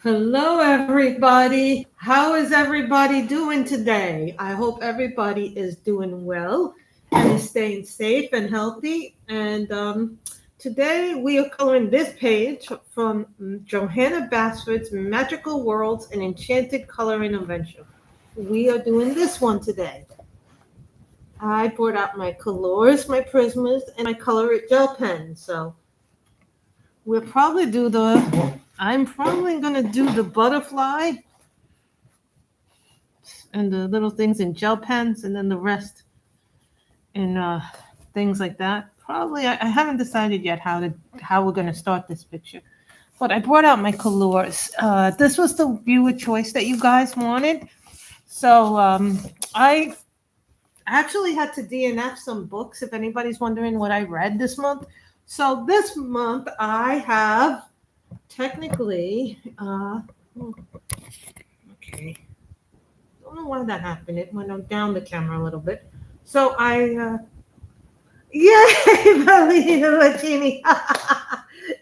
Hello, everybody. How is everybody doing today? I hope everybody is doing well and is staying safe and healthy. And today we are coloring this page from Johanna Basford's Magical Worlds and Enchanted Coloring Adventure. We are doing this one today. I brought out my Kalours, my Prismas, and my Color It gel pen. So we'll probably do I'm probably going to do the butterfly and the little things in gel pens, and then the rest in things like that. Probably, I haven't decided yet how we're going to start this picture. But I brought out my Kalours. This was the viewer choice that you guys wanted. So I actually had to DNF some books if anybody's wondering what I read this month. So this month I have technically, okay, don't know why that happened. It went down the camera a little bit. So yay, Valina Latini.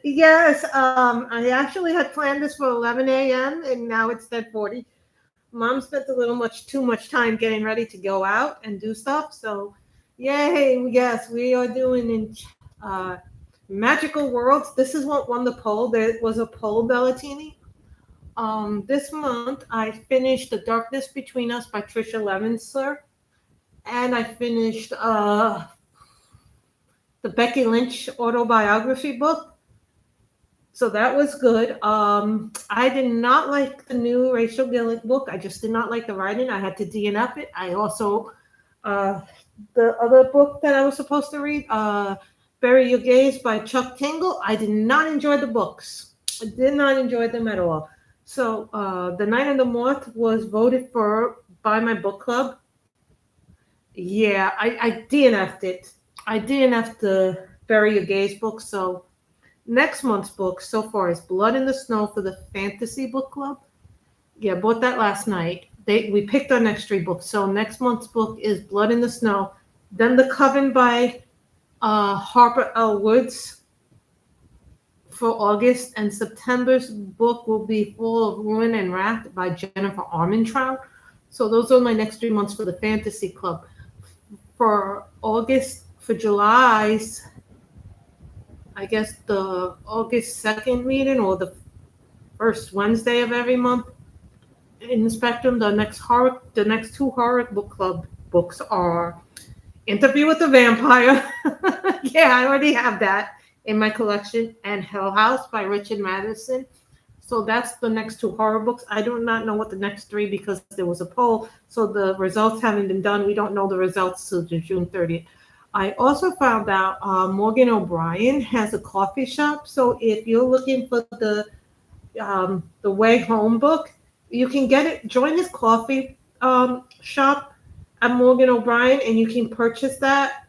Yes, I actually had planned this for 11 a.m. and now it's 10:40. Mom spent a little too much time getting ready to go out and do stuff. So, yay, yes, we are doing in uh, Magical Worlds. This is what won the poll. There was a poll, Bellatini. This month I finished The Darkness Between Us by Trisha Levinson, and I finished the Becky Lynch autobiography book. So that was good. I did not like the new Rachel Gillick book. I just did not like the writing. I had to DNF it. I also, uh, the other book that I was supposed to read, Bury Your Gaze by Chuck Tingle, I did not enjoy the books. I did not enjoy them at all. So The Night of the Moth was voted for by my book club. Yeah, I DNF'd it. I DNF'd the Bury Your Gaze book. So next month's book so far is Blood in the Snow for the Fantasy Book Club. Yeah, bought that last night. We picked our next three books. So next month's book is Blood in the Snow. Then The Coven by Harper L. Woods for August. And September's book will be Full of Ruin and Wrath by Jennifer Armentrout. So those are my next 3 months for the Fantasy Club. For August, for July's, I guess the August 2nd meeting or the first Wednesday of every month in the Spectrum, the next two horror book club books are Interview with the Vampire. Yeah, I already have that in my collection, and Hell House by Richard Madison. So that's the next two horror books. I do not know what the next three, because there was a poll, so the results haven't been done. We don't know the results till June 30th. I also found out Morgan O'Brien has a coffee shop. So if you're looking for the Way Home book, you can get it. Join his coffee shop at Morgan O'Brien, and you can purchase that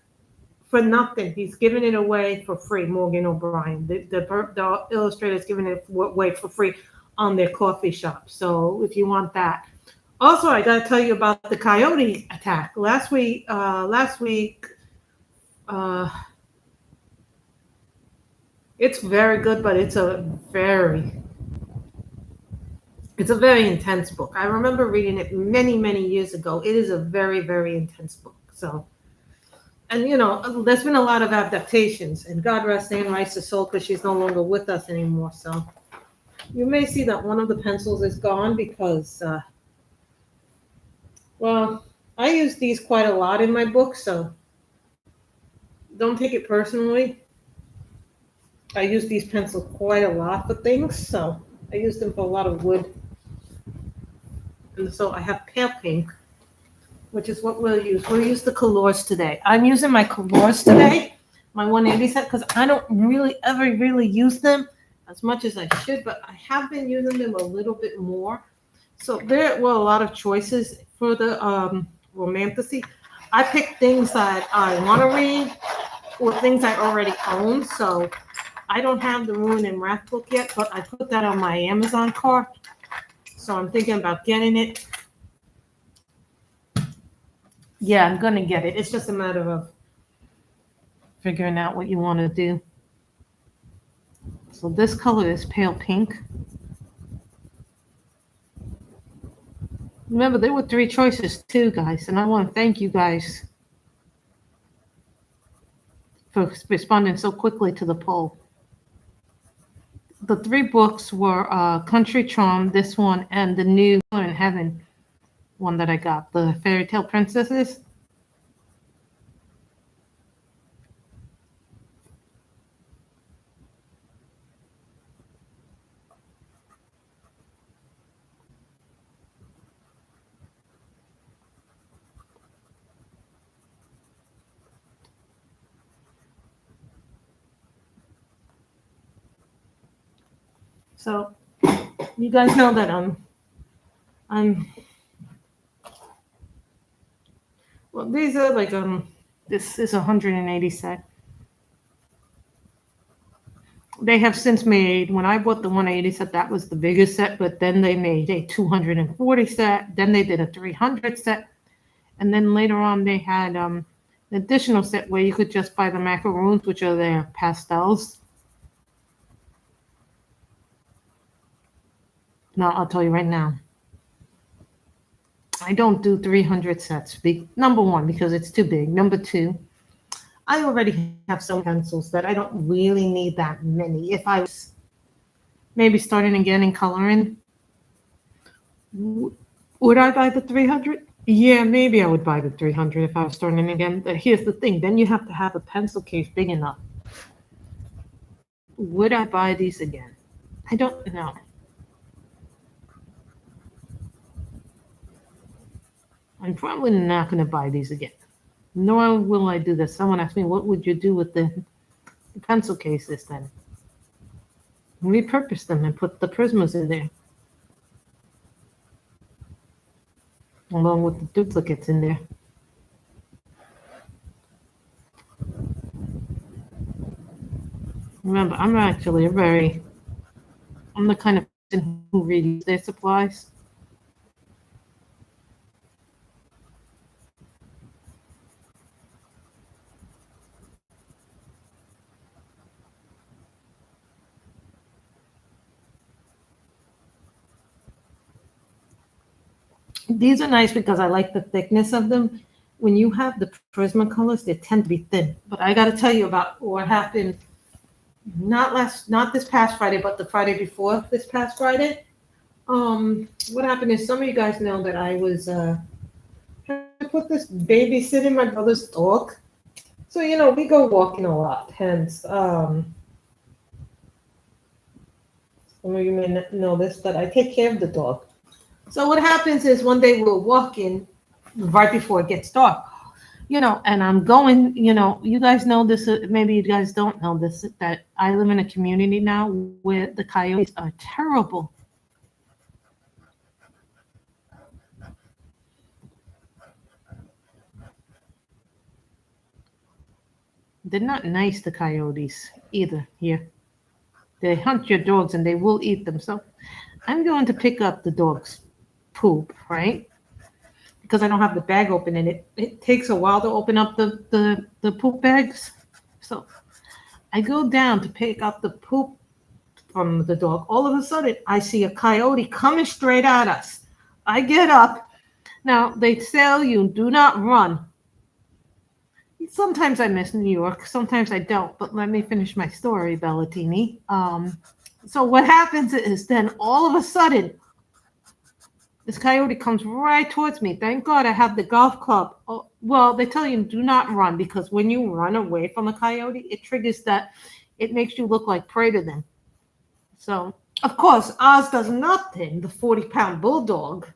for nothing. He's giving it away for free. Morgan O'Brien, the illustrator, is giving it away for free on their coffee shop. So if you want that. Also, I got to tell you about the coyote attack last week. Uh, it's very good, but it's a very intense book. I remember reading it many, many years ago. It is a very, very intense book. So, and there's been a lot of adaptations, and God rest Anne Rice's soul, because she's no longer with us anymore. So you may see that one of the pencils is gone because, well, I use these quite a lot in my books, so don't take it personally. I use these pencils quite a lot for things, so I use them for a lot of wood. And so I have pale pink, which is what we'll use. We'll use the Kalours today. I'm using my Kalours today, my 180 set, because I don't really ever really use them as much as I should, but I have been using them a little bit more. So there were a lot of choices for the romantasy. I picked things that I want to read or things I already own. So I don't have the Ruin and Wrath book yet, but I put that on my Amazon cart. So I'm thinking about getting it. Yeah, I'm going to get it. It's just a matter of figuring out what you want to do. So this color is pale pink. Remember, there were 3 choices too, guys, and I want to thank you guys for responding so quickly to the poll. The 3 books were Country Charm, this one, and the new in Heaven one that I got, the Fairy Tale Princesses. So you guys know that I'm well, these are like this is 180 set. They have since made, when I bought the 180 set, that was the biggest set, but then they made a 240 set, then they did a 300 set, and then later on they had an additional set where you could just buy the macaroons, which are their pastels. Now I'll tell you right now, I don't do 300 sets. Number 1, because it's too big. Number 2, I already have some pencils that I don't really need that many. If I was maybe starting again in coloring, would I buy the 300? Yeah, maybe I would buy the 300 if I was starting again. But here's the thing. Then you have to have a pencil case big enough. Would I buy these again? I don't know. I'm probably not going to buy these again. Nor will I do this. Someone asked me, what would you do with the pencil cases then? Repurpose them and put the Prismas in there, along with the duplicates in there. Remember, I'm the kind of person who reads their supplies. These are nice because I like the thickness of them. When you have the Prismacolors, they tend to be thin. But I got to tell you about what happened not this past Friday, but the Friday before this past Friday. What happened is some of you guys know that I was trying to put this babysitting my brother's dog. So we go walking a lot. Hence, some of you may not know this, but I take care of the dog. So what happens is one day we're walking right before it gets dark, and I'm going, you guys know this, maybe you guys don't know this, that I live in a community now where the coyotes are terrible. They're not nice, the coyotes, either here. They hunt your dogs and they will eat them. So I'm going to pick up the dog's poop, right? Because I don't have the bag open and it takes a while to open up the poop bags. So I go down to pick up the poop from the dog. All of a sudden, I see a coyote coming straight at us. I get up. Now, they tell you, do not run. Sometimes I miss New York. Sometimes I don't. But let me finish my story, Bellatini. So what happens is then all of a sudden, this coyote comes right towards me. Thank God I have the golf club. Oh, well, they tell you do not run because when you run away from a coyote, it triggers that. It makes you look like prey to them. So, of course, Oz does nothing, the 40-pound bulldog.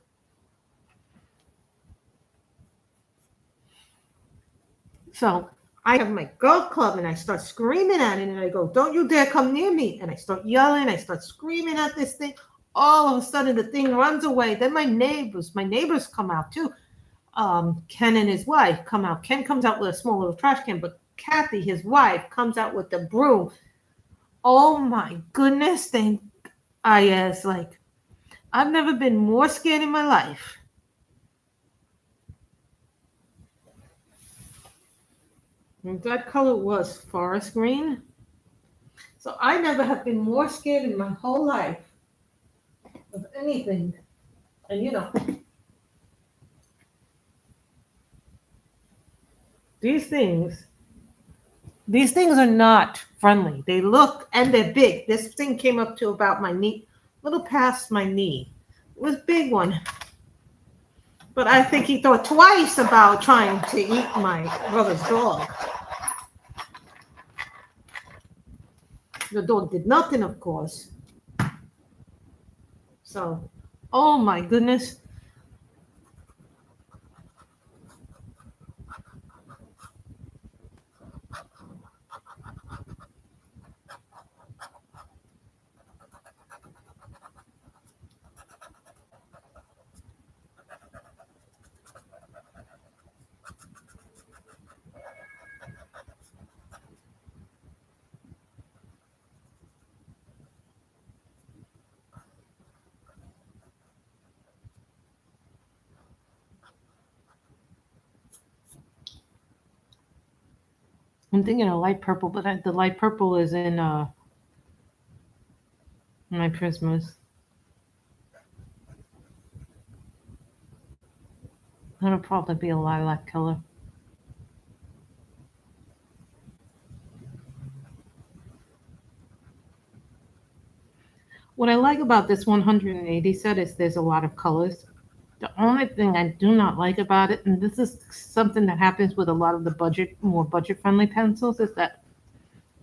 So I have my golf club and I start screaming at it and I go, don't you dare come near me. And I start yelling, I start screaming at this thing. All of a sudden the thing runs away. Then my neighbors come out too. Ken and his wife come out. Ken comes out with a small little trash can, but Kathy, his wife, comes out with the broom. Oh my goodness. I've never been more scared in my life. And that color was forest green. So I never have been more scared in my whole life of anything. And These things are not friendly. They look and they're big. This thing came up to about my knee, a little past my knee. It was a big one. But I think he thought twice about trying to eat my brother's dog. The dog did nothing, of course. So, oh my goodness. I'm thinking of light purple, but the light purple is in my Prismas. That'll probably be a lilac color. What I like about this 180 set is there's a lot of colors. The only thing I do not like about it, and this is something that happens with a lot of the more budget-friendly pencils, is that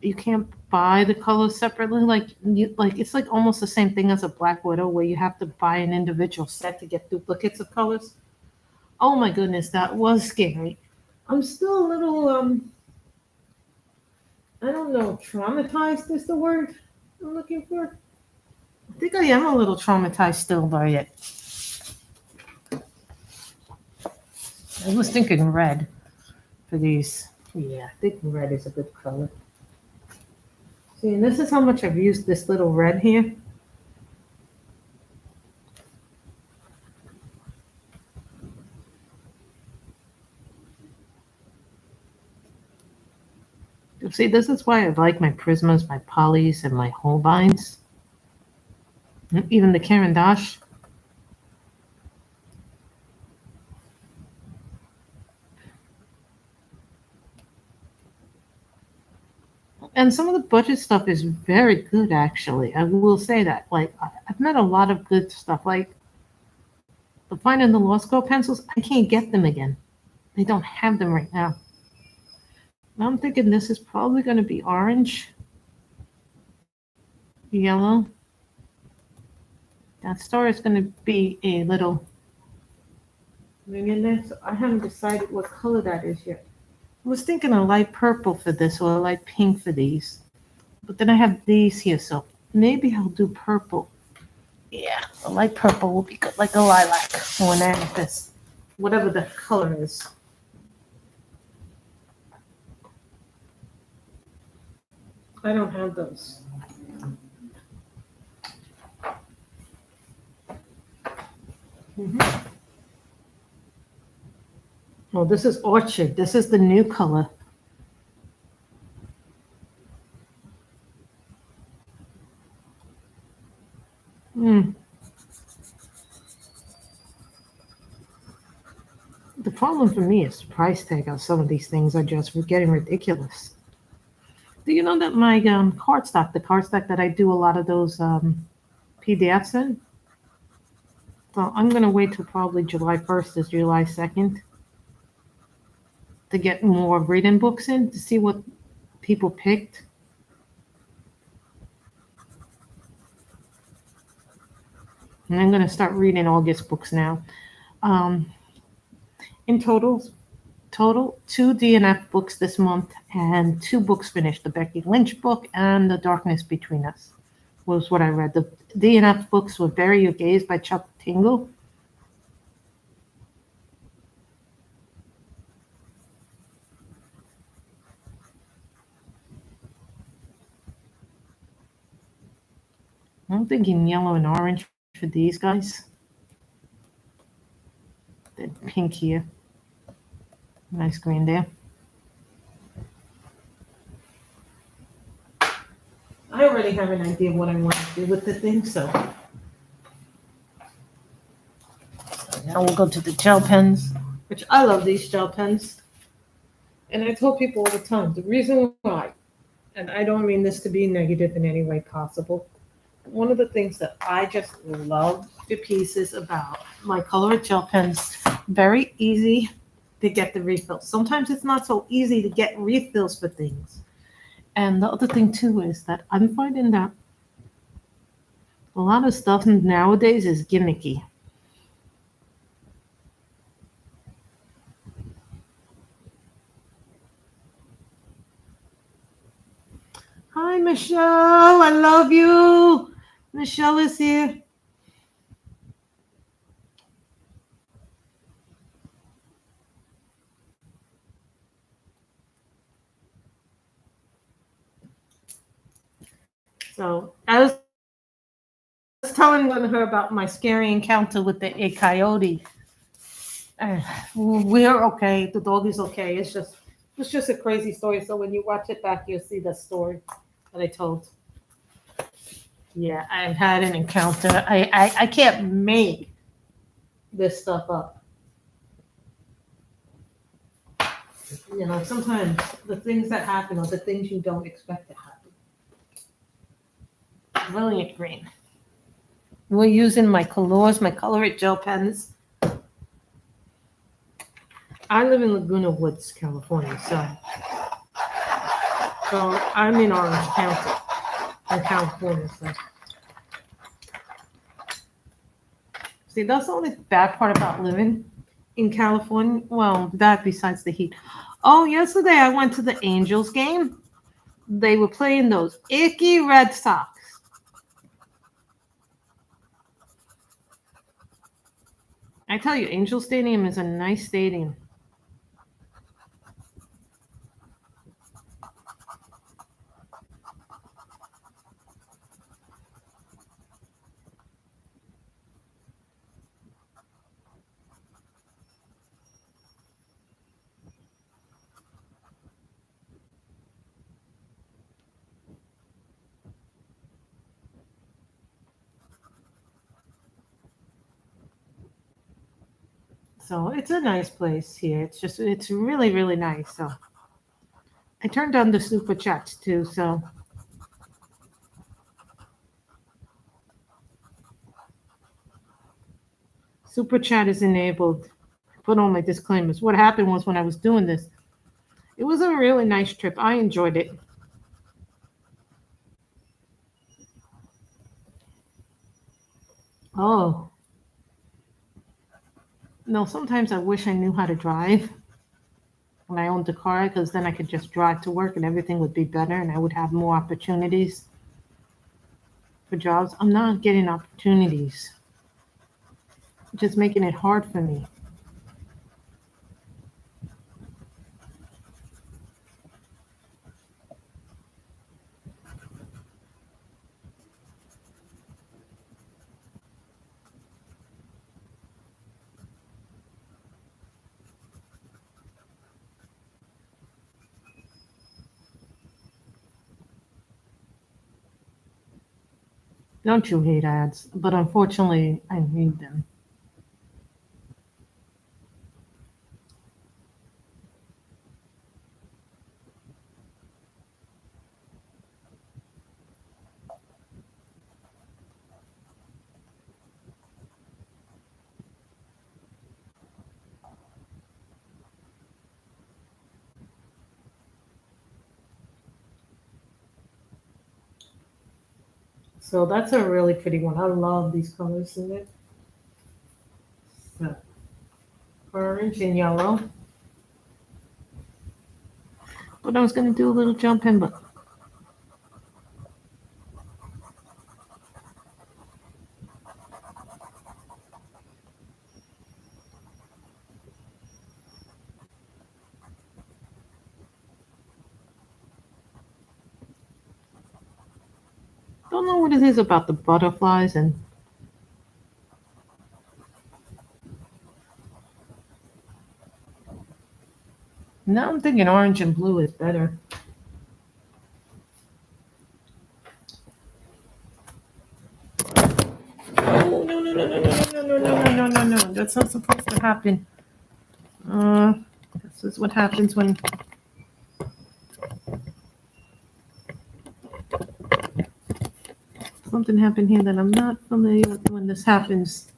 you can't buy the colors separately. Like it's like almost the same thing as a Black Widow, where you have to buy an individual set to get duplicates of colors. Oh my goodness, that was scary. I'm still a little I don't know, traumatized is the word I'm looking for. I think I am a little traumatized still by it. I was thinking red for these. Yeah, I think red is a good color. See, and this is how much I've used this little red here. See, this is why I like my Prismas, my Polys, and my Holbeins. Even the Caran d'Ache. And some of the budget stuff is very good, actually. I will say that. Like, I've met a lot of good stuff. Like, the Fine and the Law School pencils, I can't get them again. They don't have them right now. I'm thinking this is probably going to be orange, yellow. That star is going to be a little ring in there. So I haven't decided what color that is yet. I was thinking a light purple for this or a light pink for these. But then I have these here, so maybe I'll do purple. Yeah, a light purple will be good, like a lilac or an amethyst, whatever the color is. I don't have those. Oh, this is Orchid. This is the new color. The problem for me is the price tag on some of these things are just getting ridiculous. Do you know that my cardstock, the cardstock that I do a lot of those PDFs in? So I'm going to wait till probably July 1st is July 2nd to get more reading books in to see what people picked. And I'm going to start reading August books now. In total, 2 DNF books this month and 2 books finished. The Becky Lynch book and The Darkness Between Us was what I read. The DNF books were Bury Your Gaze by Chuck Tingle. I'm thinking yellow and orange for these guys. Then pink here. Nice green there. I already have an idea of what I want to do with the thing, so now we'll go to the gel pens, which I love these gel pens. And I tell people all the time, the reason why, and I don't mean this to be negative in any way possible, one of the things that I just love to pieces about my Kalour gel pens, very easy to get the refills. Sometimes it's not so easy to get refills for things. And the other thing too is that I'm finding that a lot of stuff nowadays is gimmicky. Hi, Michelle. I love you. Michelle is here. So I was telling her about my scary encounter with a coyote. Uh, we're okay. The dog is okay. It's just a crazy story. So when you watch it back, you'll see the story that I told. Yeah, I've had an encounter. I can't make this stuff up. Sometimes the things that happen are the things you don't expect to happen. Brilliant green. We're using my Kalours, my Color It gel pens. I live in Laguna Woods, California, so I'm in Orange County, in California. So see, that's the only bad part about living in California. Well, that besides the heat. Oh, yesterday I went to the Angels game. They were playing those icky Red Sox. I tell you, Angel Stadium is a nice stadium. So it's a nice place here. It's really, really nice. So I turned on the super chats too. So super chat is enabled. Put on my disclaimers. What happened was when I was doing this, it was a really nice trip. I enjoyed it. Oh, no, sometimes I wish I knew how to drive when I owned a car because then I could just drive to work and everything would be better and I would have more opportunities for jobs. I'm not getting opportunities, which is making it hard for me. Don't you hate ads? But unfortunately, I need them. So that's a really pretty one. I love these colors in it. So, orange and yellow. But I was going to do a little jump in, but don't know what it is about the butterflies and now I'm thinking orange and blue is better. Oh, no, no, no, no, no, no, no, no, no, no, no, no. That's not supposed to happen. This is what happens when something happened here that I'm not familiar with when this happens.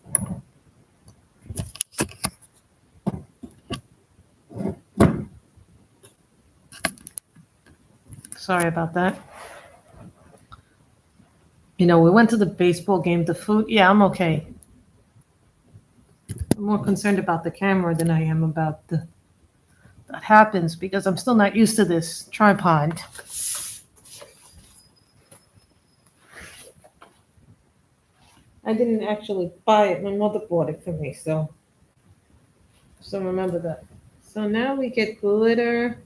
Sorry about that. You know, we went to the baseball game. The food, yeah, I'm okay. I'm more concerned about the camera than I am about that happens because I'm still not used to this tripod. I didn't actually buy it. My mother bought it for me, so remember that. So now we get glitter.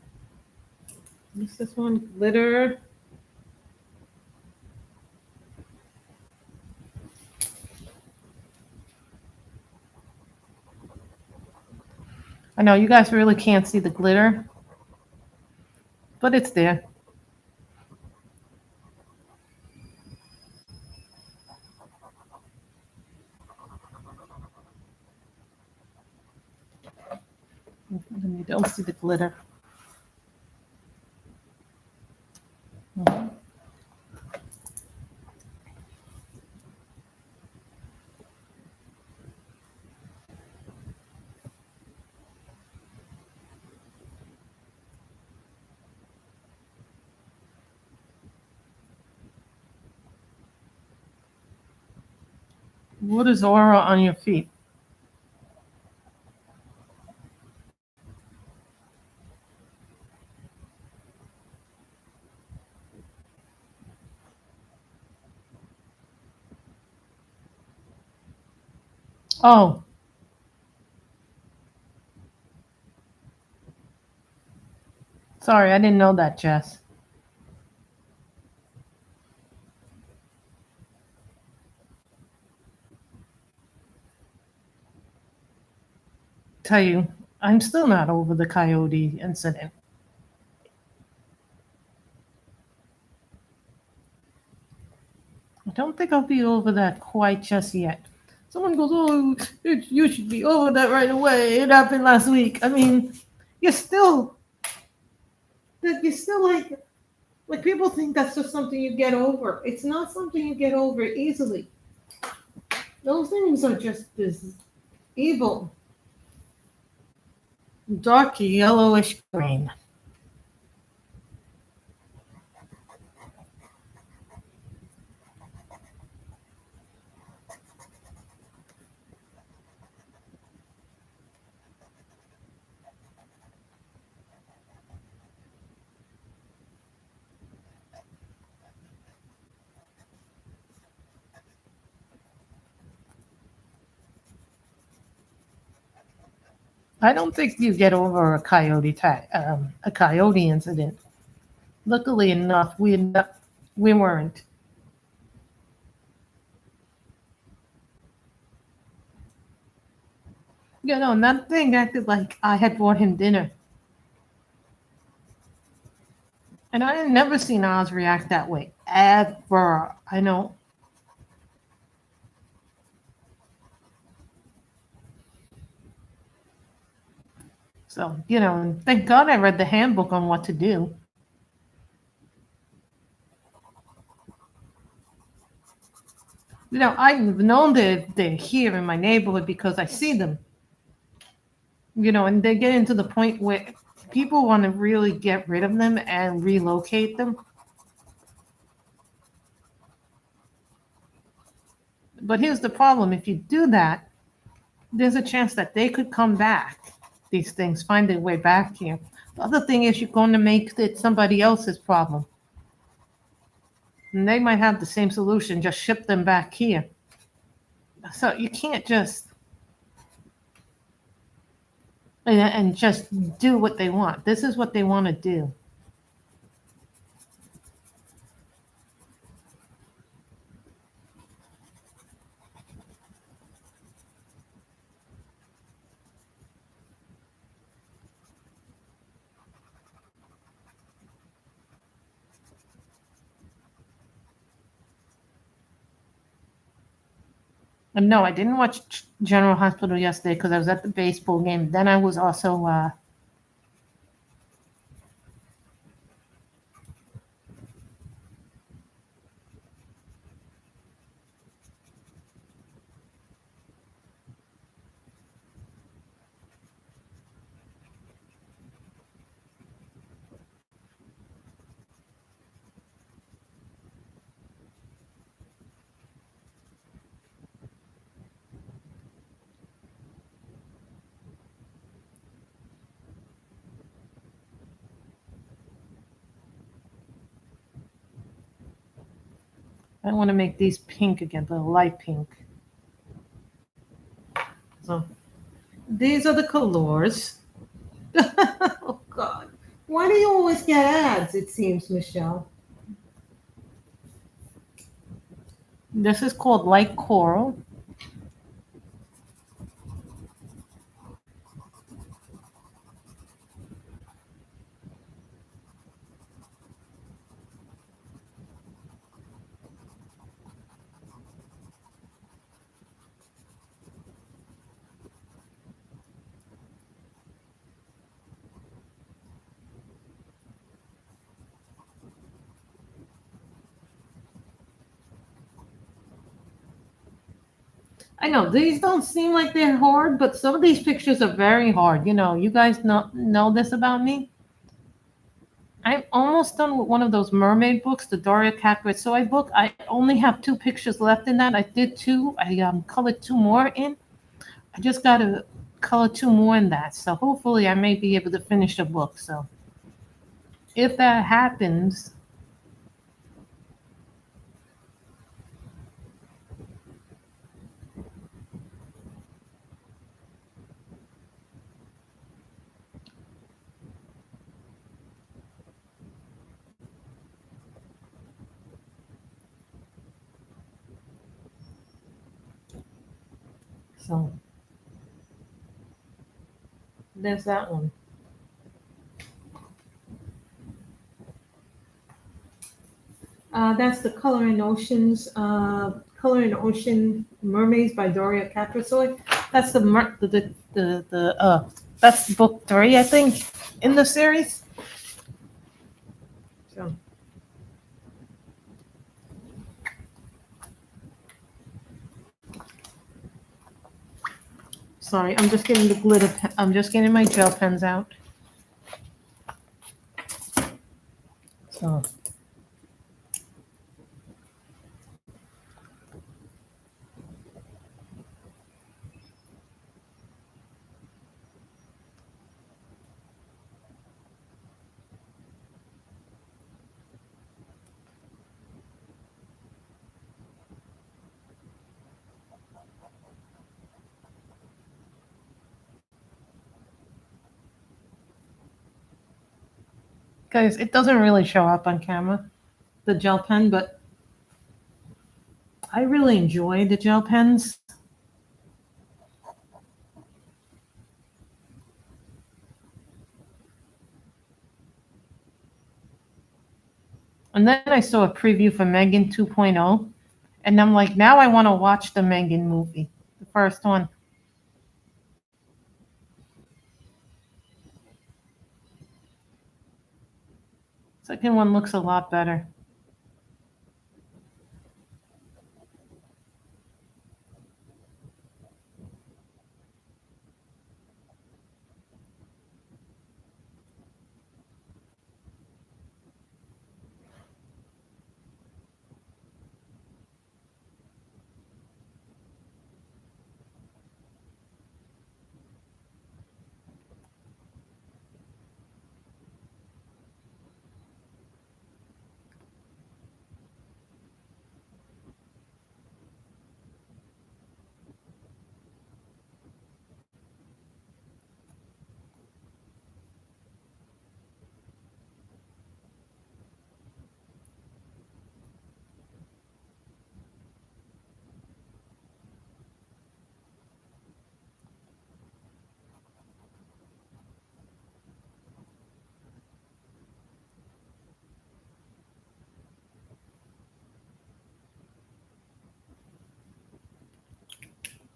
What's this one? Glitter. I know you guys really can't see the glitter, but it's there. And you don't see the glitter. Mhm. What is aura on your feet? Oh, sorry, I didn't know that, Jess. Tell you, I'm still not over the coyote incident. I don't think I'll be over that quite just yet. Someone goes, "Oh, you should be over that right away. It happened last week." I mean, you're still, like people think that's just something you get over. It's not something you get over easily. Those things are just this evil, dark yellowish green. I don't think you get over a coyote incident. Luckily enough, we weren't. You know, and that thing acted like I had bought him dinner. And I had never seen Oz react that way. Ever. I know. So, you know, and thank God I read the handbook on what to do. You know, I've known that they're here in my neighborhood because I see them. You know, and they get into the point where people want to really get rid of them and relocate them. But here's the problem: if you do that, there's a chance that they could come back. These things find their way back here. The other thing is you're going to make it somebody else's problem. And they might have the same solution, just ship them back here. So you can't just and just do what they want. This is what they want to do. And no, I didn't watch General Hospital yesterday because I was at the baseball game. Then I was also I want to make these pink again, but light pink. So these are the Kalours. Oh God. Why do you always get ads, it seems, Michelle? This is called Light Coral. I know these don't seem like they're hard, but some of these pictures are very hard. You know, you guys know this about me. I'm almost done with one of those mermaid books, the Doria Kakritsoy book. I only have 2 pictures left in that. I did 2. I colored 2 more in. I just got to color 2 more in that. So hopefully I may be able to finish the book. So if that happens, so there's that one. That's the Color in Oceans, Color in Ocean Mermaids by Doria Kakritsoy. That's that's book 3, I think, in the series. So. Sorry, I'm just getting the glitter. I'm just getting my gel pens out. So. Guys, it doesn't really show up on camera, the gel pen, but I really enjoy the gel pens. And then I saw a preview for Megan 2.0, and I'm like, now I want to watch the Megan movie, the first one. Second one looks a lot better.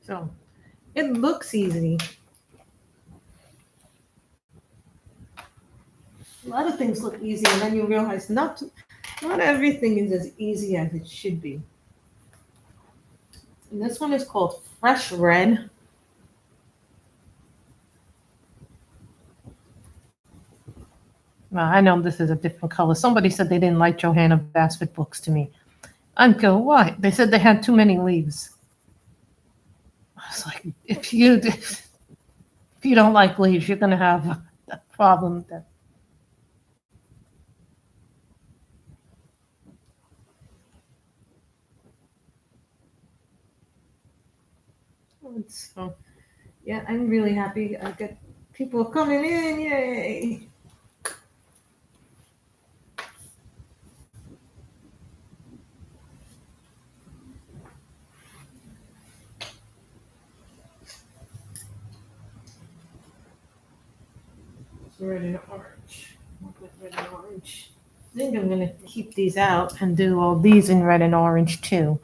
So it looks easy. A lot of things look easy, and then you realize not everything is as easy as it should be. And this one is called Fresh Red. Well, I know this is a different color. Somebody said they didn't like Johanna Basford books to me. I'm going, why? They said they had too many leaves. I was like, if you don't like leaves, you're gonna have a problem. So, yeah, I'm really happy. I got people coming in. Yay! Red and orange. We'll put red and orange. I think I'm gonna keep these out and do all these in red and orange too.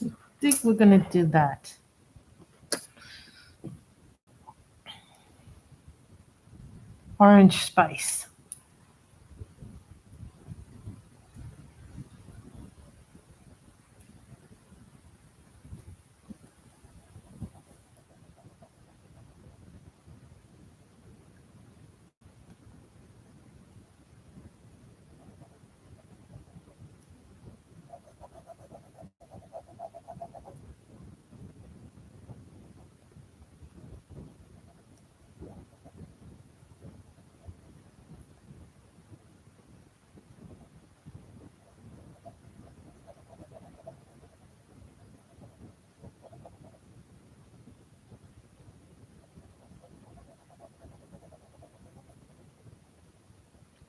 I think we're gonna do that. Orange spice.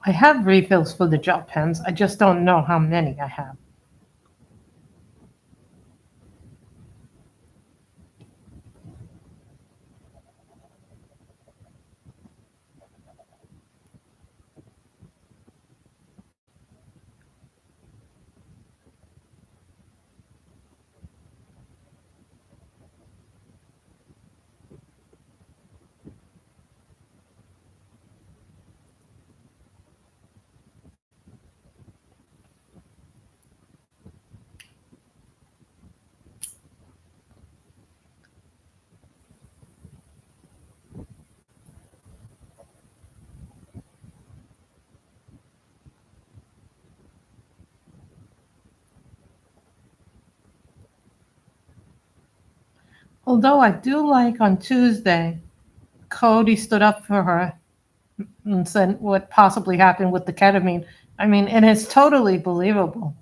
I have refills for the gel pens. I just don't know how many I have. Although I do like on Tuesday, Cody stood up for her and said what possibly happened with the ketamine. I mean, and it's totally believable.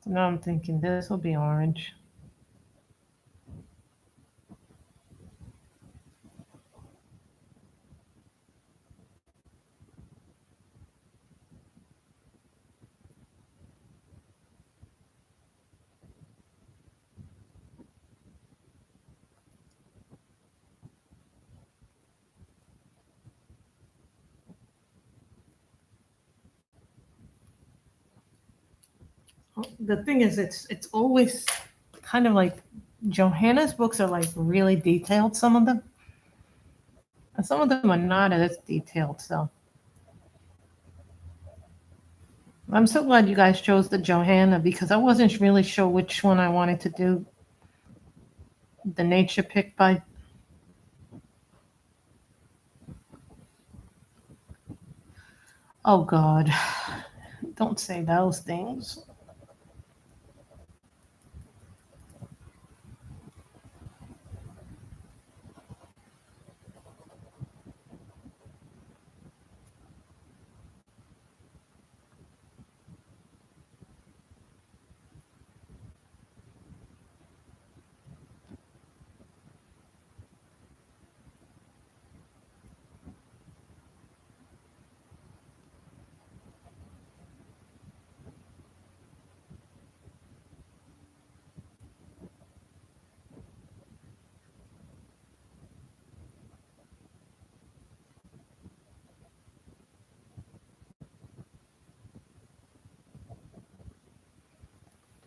So now I'm thinking this will be orange. The thing is, it's always kind of like Johanna's books are like really detailed, some of them, and some of them are not as detailed. So I'm so glad you guys chose the Johanna because I wasn't really sure which one I wanted to do. The nature pick by. Oh God, don't say those things.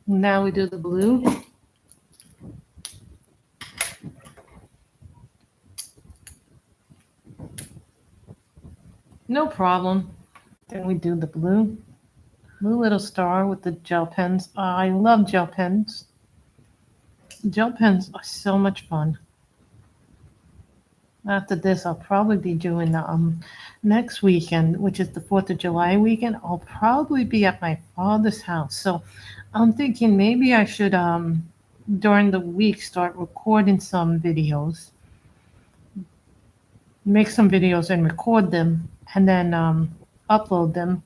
Now we do the blue. No problem. Then we do the blue. Blue little star with the gel pens. I love gel pens. Gel pens are so much fun. After this, I'll probably be doing the next weekend, which is the 4th of July weekend. I'll probably be at my father's house. So I'm thinking maybe I should during the week start recording some videos, make some videos and record them, and then upload them.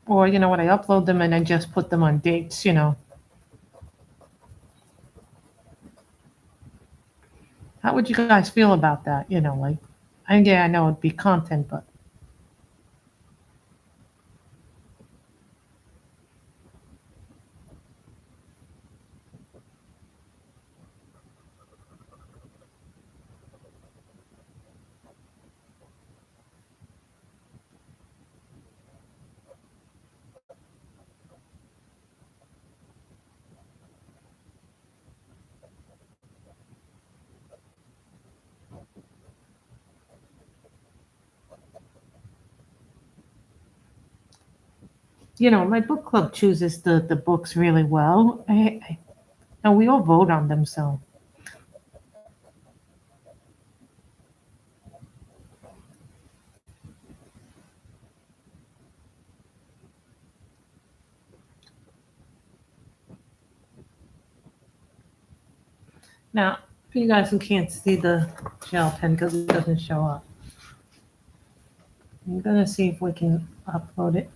Or you know what, I upload them and then just put them on dates, you know. How would you guys feel about that? You know, like, yeah, I know it'd be content, but you know, my book club chooses the books really well. And we all vote on them, so. Now, for you guys who can't see the gel pen because it doesn't show up, I'm gonna see if we can upload it.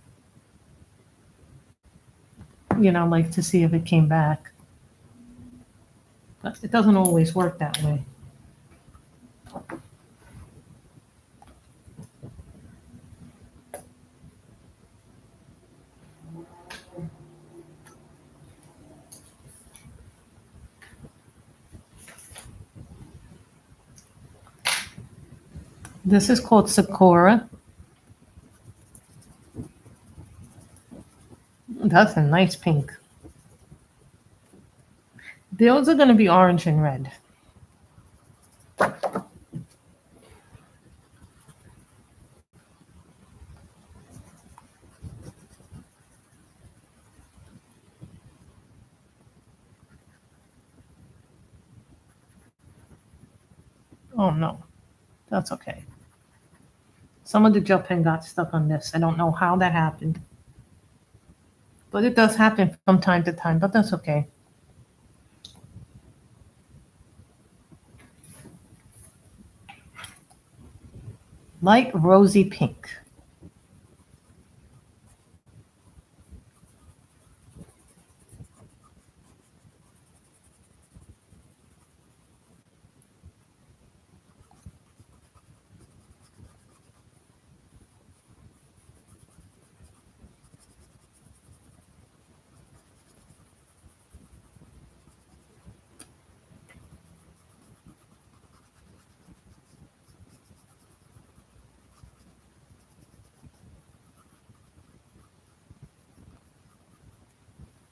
You know, like to see if it came back. But it doesn't always work that way. This is called Sakura. That's a nice pink. Those are gonna be orange and red. Oh no, that's okay. Some of the gel pen got stuck on this. I don't know how that happened. But it does happen from time to time, but that's okay. Light rosy pink.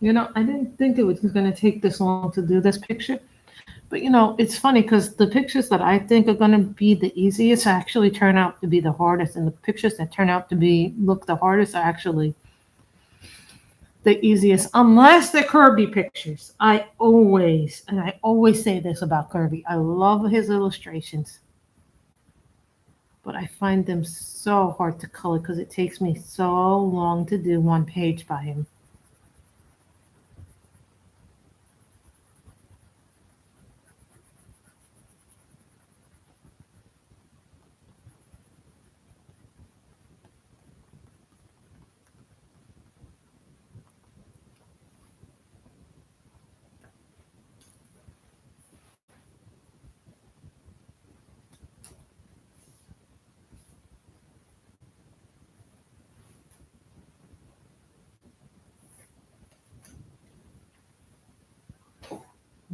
You know, I didn't think it was going to take this long to do this picture. But you know, it's funny because the pictures that I think are going to be the easiest actually turn out to be the hardest, and the pictures that turn out to be look the hardest are actually the easiest, unless they're Kirby pictures. I always say this about Kirby. I love his illustrations, but I find them so hard to color because it takes me so long to do one page by him.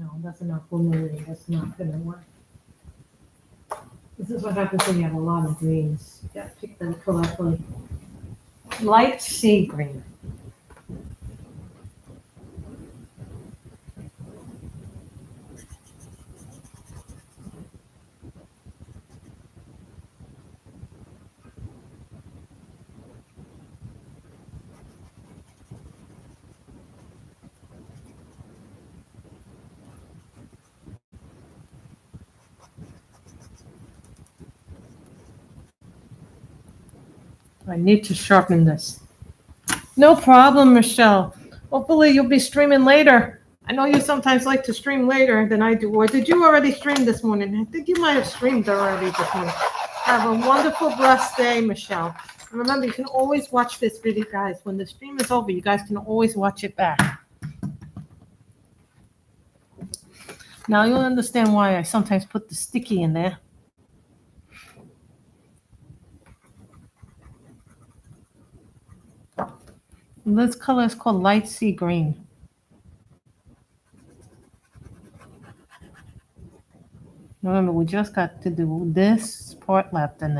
No, that's enough luminary. That's not going to work. This is what happens when you have a lot of greens. You got to pick them correctly. Light sea green. I need to sharpen this. No problem, Michelle. Hopefully you'll be streaming later. I know you sometimes like to stream later than I do. Or did you already stream this morning? I think you might have streamed already this morning. Have a wonderful, blessed day, Michelle. And remember, you can always watch this video, guys. When the stream is over, you guys can always watch it back. Now you'll understand why I sometimes put the sticky in there. This color is called light sea green. Remember, we just got to do this part left, and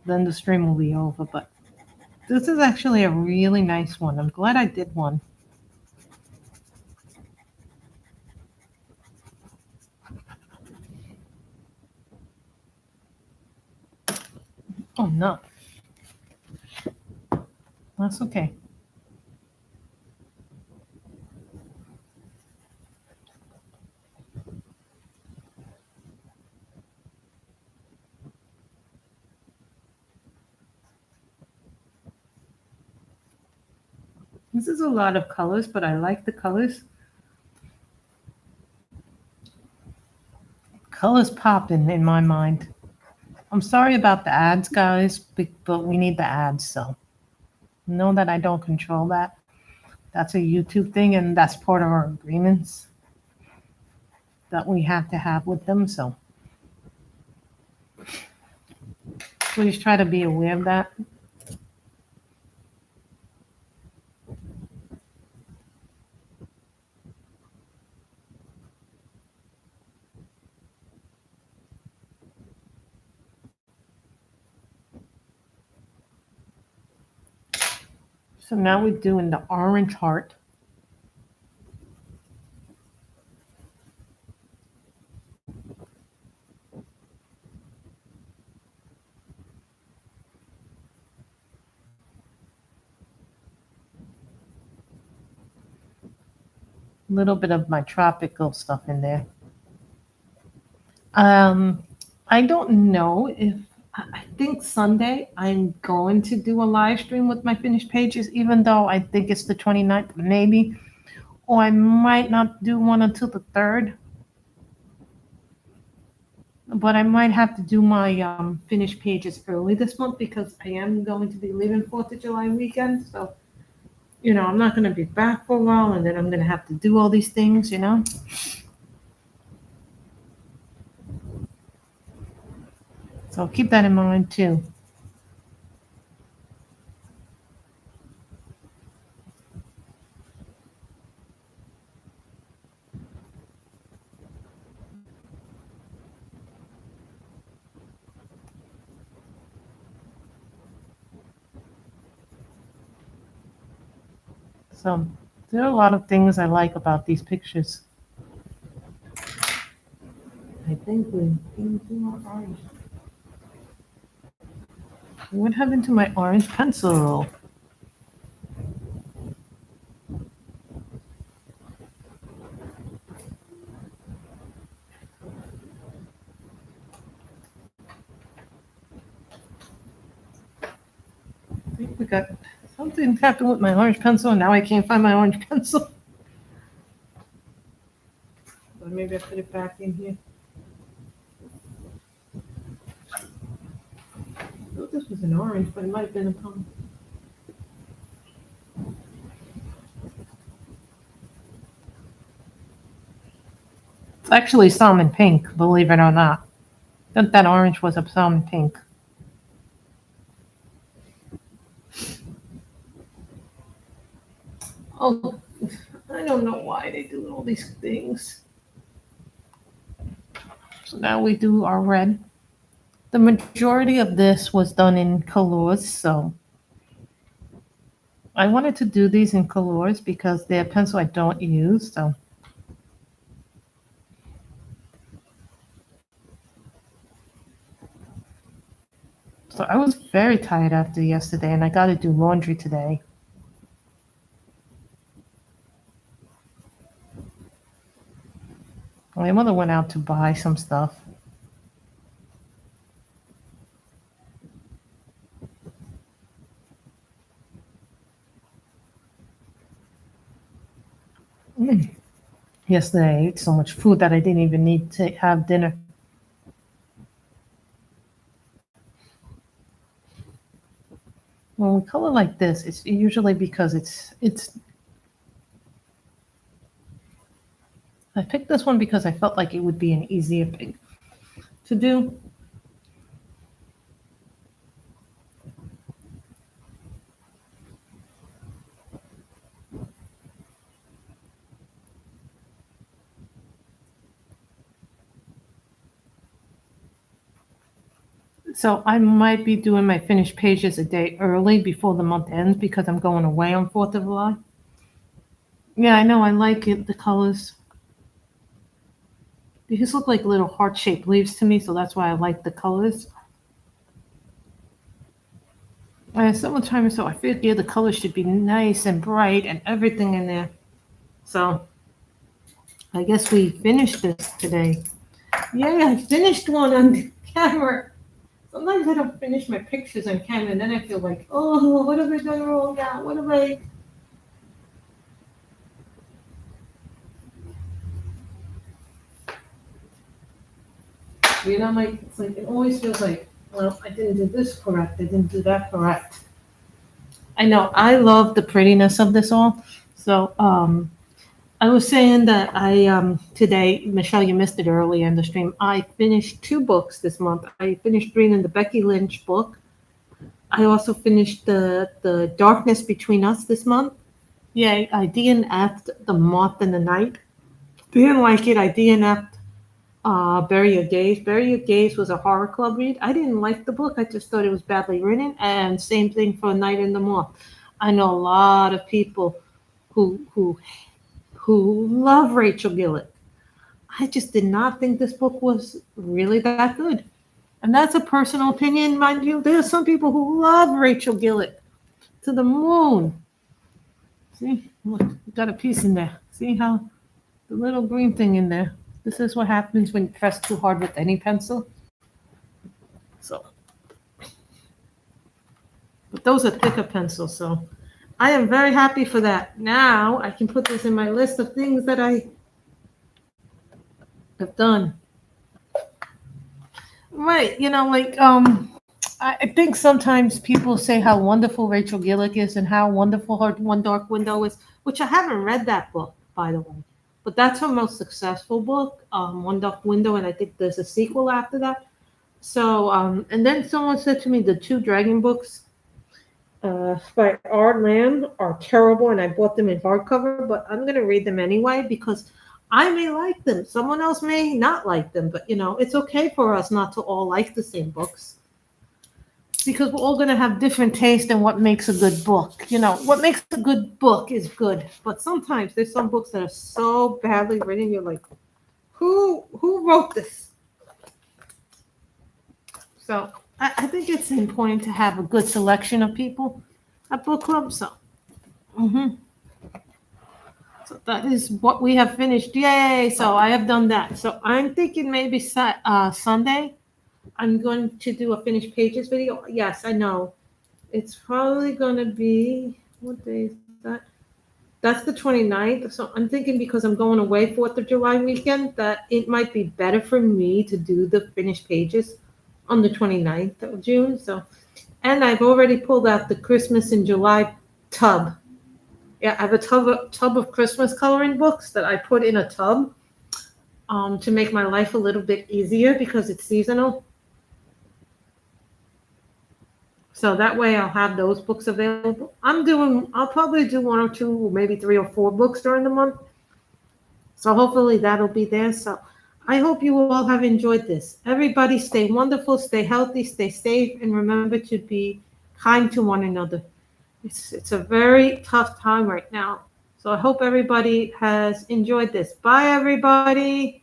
then the stream will be over. But this is actually a really nice one. I'm glad I did one. Oh, no. That's okay. This is a lot of colors, but I like the colors. Colors pop in my mind. I'm sorry about the ads, guys, but we need the ads, so know that I don't control that. That's a YouTube thing, and that's part of our agreements that we have to have with them, so please try to be aware of that. So now we're doing the orange heart. A little bit of my tropical stuff in there. I don't know if I think Sunday I'm going to do a live stream with my finished pages, even though I think it's the 29th, maybe. Or I might not do one until the 3rd. But I might have to do my finished pages early this month because I am going to be leaving 4th of July weekend. So, I'm not going to be back for a while, and then I'm going to have to do all these things, So keep that in mind too. So there are a lot of things I like about these pictures. I think we can do our orange. What happened to my orange pencil? I think we got something happened with my orange pencil, and now I can't find my orange pencil. Or maybe I put it back in here. I thought this was an orange, but it might have been a pump. It's actually salmon pink, believe it or not. I thought that orange was a salmon pink. Oh, I don't know why they do all these things. So now we do our red. The majority of this was done in Kalours, so I wanted to do these in Kalours because they're a pencil I don't use, so. So I was very tired after yesterday, and I got to do laundry today. My mother went out to buy some stuff. Yesterday I ate so much food that I didn't even need to have dinner. When we color like this, it's usually because it's. I picked this one because I felt like it would be an easier pick to do. So I might be doing my finished pages a day early before the month ends because I'm going away on 4th of July. Yeah, I know. I like it. The colors. These look like little heart-shaped leaves to me, so that's why I like the colors. Summertime, so I figured the colors should be nice and bright and everything in there. So I guess we finished this today. Yay, I finished one on camera. Sometimes I don't finish my pictures on camera, and then I feel like, oh, what have I done wrong now? What have I? You know, like it's like it always feels like, well, I didn't do this correct. I didn't do that correct. I know. I love the prettiness of this all. So, I was saying that I today, Michelle, you missed it earlier in the stream. I finished 2 books this month. I finished reading the Becky Lynch book. I also finished the Darkness Between Us this month. Yeah, I DNF'd The Moth and the Night. Didn't like it. I DNF'd Bury Your Gaze. Bury Your Gaze was a horror club read. I didn't like the book. I just thought it was badly written. And same thing for Night and the Moth. I know a lot of people who love Rachel Gillett. I just did not think this book was really that good. And that's a personal opinion, mind you. There are some people who love Rachel Gillett to the moon. See, look, got a piece in there. See how the little green thing in there. This is what happens when you press too hard with any pencil. So, but those are thicker pencils, so I am very happy for that. Now I can put this in my list of things that I have done. Right, like I think sometimes people say how wonderful Rachel Gillick is and how wonderful her One Dark Window is, which I haven't read that book, by the way. But that's her most successful book, One Dark Window, and I think there's a sequel after that. So, and then someone said to me the 2 dragon books by R. Lamb are terrible, and I bought them in hardcover, but I'm going to read them anyway because I may like them. Someone else may not like them, but it's okay for us not to all like the same books because we're all going to have different taste in what makes a good book. What makes a good book is good, but sometimes there's some books that are so badly written, you're like, who wrote this? So I think it's important to have a good selection of people at book club. So, so that is what we have finished. Yay! So I have done that. So I'm thinking maybe Sunday I'm going to do a finished pages video. Yes, I know. It's probably going to be, what day is that? That's the 29th. So I'm thinking because I'm going away 4th of July weekend that it might be better for me to do the finished pages on the 29th of June. So, and I've already pulled out the Christmas in July tub. Yeah, I have a tub of Christmas coloring books that I put in a tub to make my life a little bit easier because it's seasonal. So that way I'll have those books available. I'll probably do 1 or 2, or maybe 3 or 4 books during the month. So hopefully that'll be there. So I hope you all have enjoyed this. Everybody stay wonderful, stay healthy, stay safe, and remember to be kind to one another. It's a very tough time right now. So I hope everybody has enjoyed this. Bye, everybody.